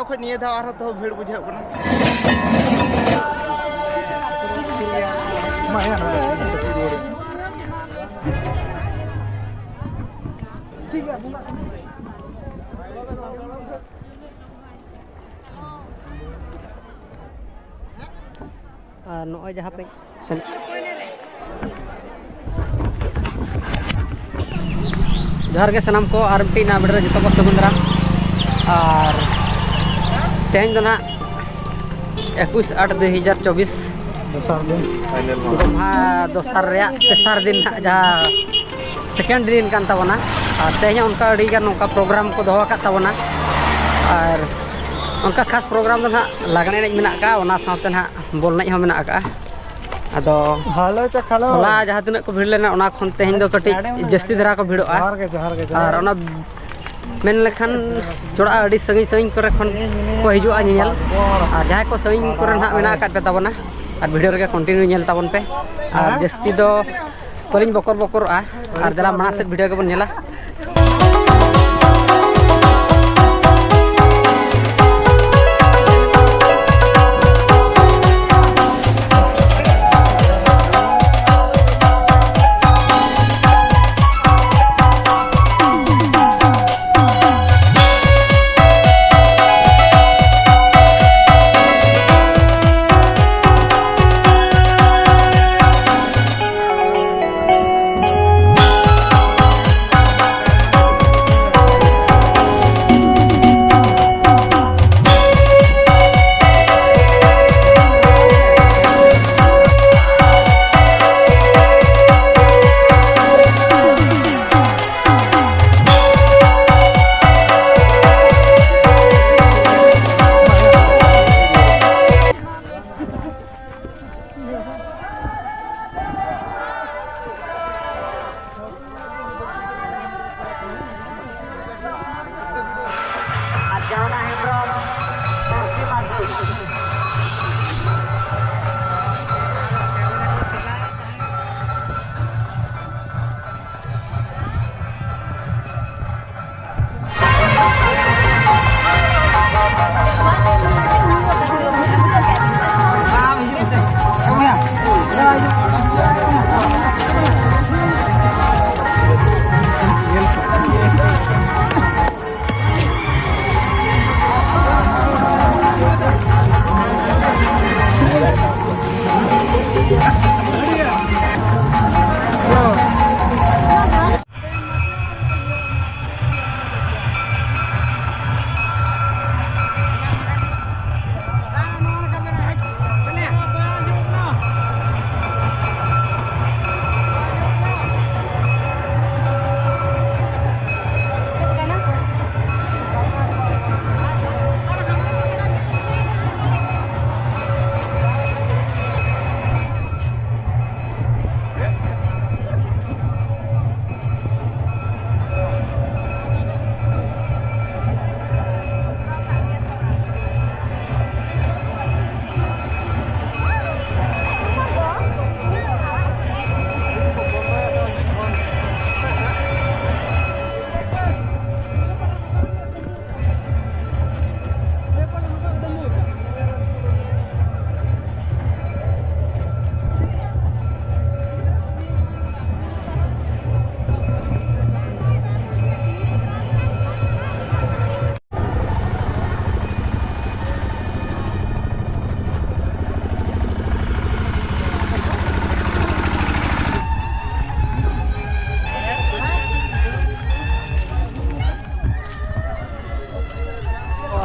लाव खो निये धाव आरो तो भीड़ बुझे कना माया ना ठीक है बुंगा नॉय जहाँ पे जोहार के सनाम को आर मिट्टी ना बेडरे जो को सगुंदरा और तेहन दो ना 21/8/2024 दोसार तेसार दिन जहाँ सेकेंड दिन कान ताबोना और तेहन उनका अड़ी गान उनका प्रोग्राम को दोहो का ताबोना और उनका खास प्रोग्राम दो ना लागने एनेज मेना का ओना साथे ना बॉल एनेज हो मेना का अदो होला जहाँ तिना को भीड़ लेना ओना खन तेहन दो कटी जस्ती धरा को भीड़ोआ और ओना मेन लेखान जोड़ा अड़ी संगी संगी करे खन को हिजुआ नियल और जहाँ को संगी करे ना मेना का पे ताबोना और वीडियो रे कंटिन्यू नेल ताबन पे और जस्ती दो पलिंग बकर बकरआ और दला मना से वीडियो के बन नेला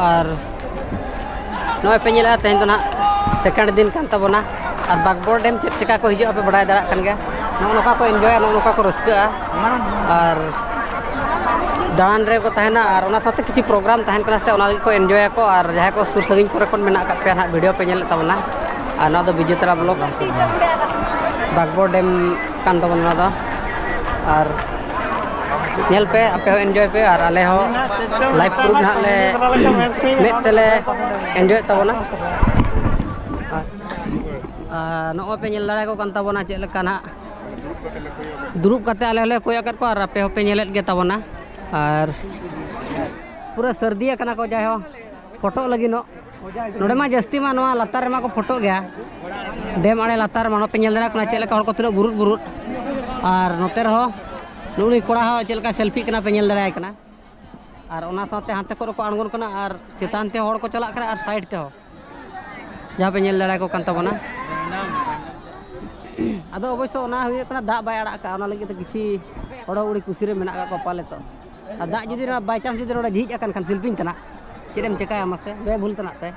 और नॉय पे नेला तेहन तो ना सेकेंड दिन कान ताबोना और बागबोर डैम चेक चेका को हिजो पे बड़ाय दाड़ा कान गया नोका को एंजॉय नोका को रस्का और दान रे को तहना और ओना साथे किछि प्रोग्राम तहन कना से ओना को एंजॉय को और जहाँ को सुर सगिंग करे कोन मेना का पे ना वीडियो पे नेल ताबोना और ना दो विजेता ब्लॉग बागबोर डैम कान ताबोना दो और नेल पे आपे हो एंजॉय पे और आले हो लाइव प्रूफ ना ले मेट तेले एंजॉय ताबोना नो पे नेल लड़ाई को कान ताबोना चेक लेका ना दुरुब कते आले हले कोय आकत को और आपे हो पे नेलेत गे ताबोना और पूरा सर्दी कना को जाय हो फोटो लगी नोडे मा जस्ती मा नोआ लतार रे मा को फोटो गया डेम आड़े लतार मा पे नेल दरा चेक हड़ को तीना बुरुट बुरुट और नोते रहो नुनी कोड़ा हो चेक सेल्फी कना पे नेल दरा कना और ओना साथे हाथे को आड़गोन कना और चेतान ते हड़ को चला कना और साइड ते हो जहाँ पे नेल दरा को कान तबना अदो अवश्य ओना हुई कना दा बाय आड़ा का ओना लगी तो किछि हड़ उड़ी कुसी रे मेना का पाले तो दा जुदी बाय चांस जुदी रोडा झिज अकन खान सेल्फी तना चेदम चेकाया मासे बे भूल तना ते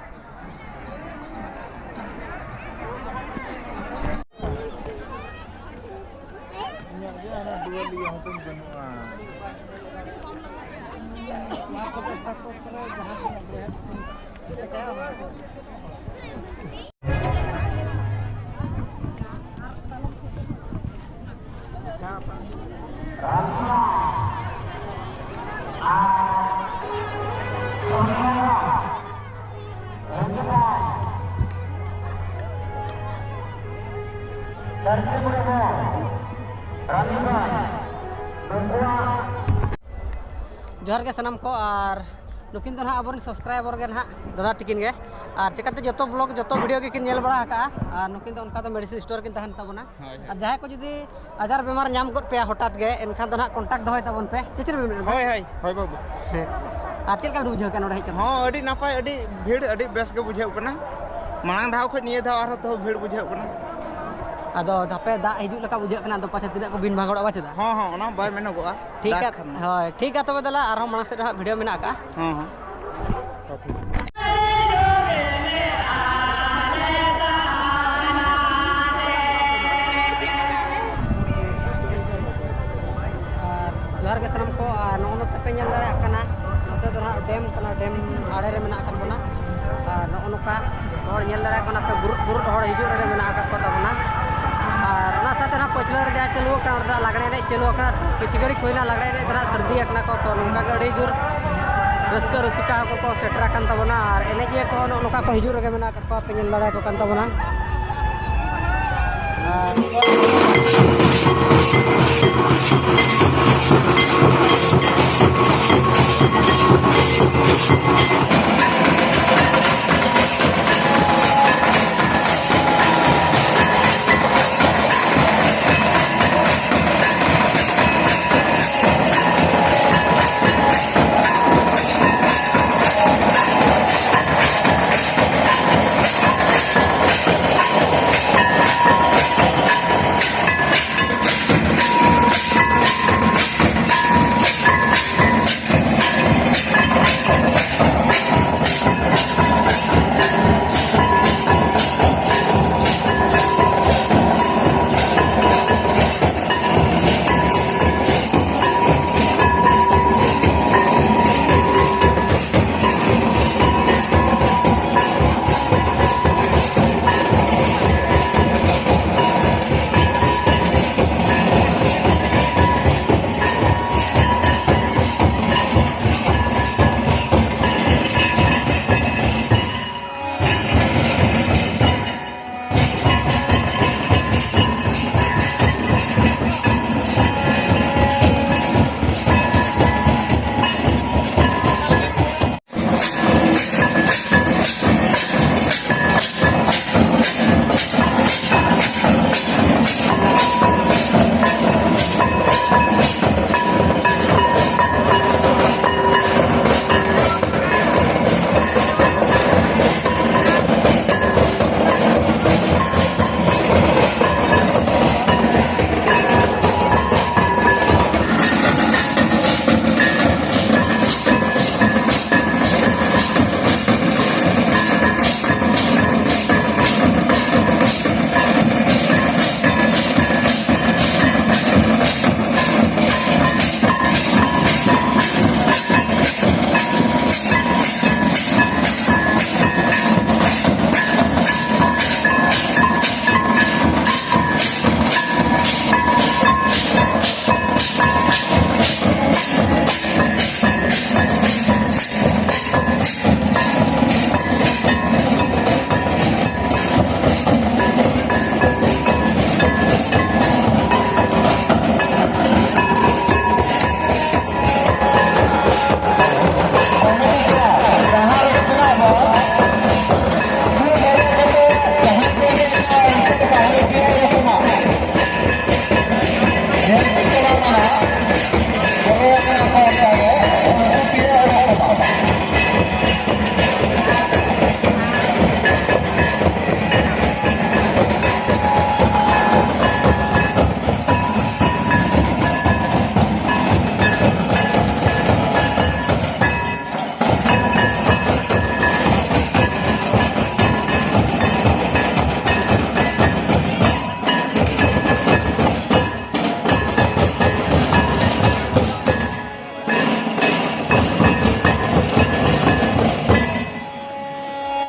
जोहार के सनम को और नुकिन तो ना अब सब्सक्राइबर के ना दादा टिकिन के और चिकाते जो ब्लॉग जो वीडियो के नेल बड़ा का और नुकिन तो उनका तो मेडिसिन स्टोर किन तहन तबना और जहां को जुदी आजार बेमार नाम गद पे हठात गे एनखान तो ना कांटेक्ट दहय तबन पे चिचर बे होय होय होय बाबू और चेक बुझाव के नोड हेज हां अडी नापाय अडी भीड़ अडी बेस के बुझाव कना मांग धाव ख निये धाव आरो तो भीड़ बुझाव कना अदो धापे दा हिजु लका बुझाव कना तो पाछे तिना को बिन भागड़ बा चदा हां हां ओना बाय मेनगोआ ठीक है होय ठीक है तबे दला आरो मांग से वीडियो मेना का हां हां जोहार के सनम को नोन पे नेल दाड़ा कना नोते दो डेम कना डेम आड़े रे मेना कन बना और नोका हड़ नेल दाड़ा कना पे बुरुट बुरुट हड़ हिजु रे मेना का को तबना और ना साथे ना पछला रे जा चलु कना लागणे रे चलु कना किछि गड़ी कोइना लागणे रे तरा सर्दी एकना को तो नोका गड़ी जुर रस्का रसिका को सेटरा कन तबना और एने जे को नोका को हिजु रे मेना का पे नेल दाड़ा को कन तबना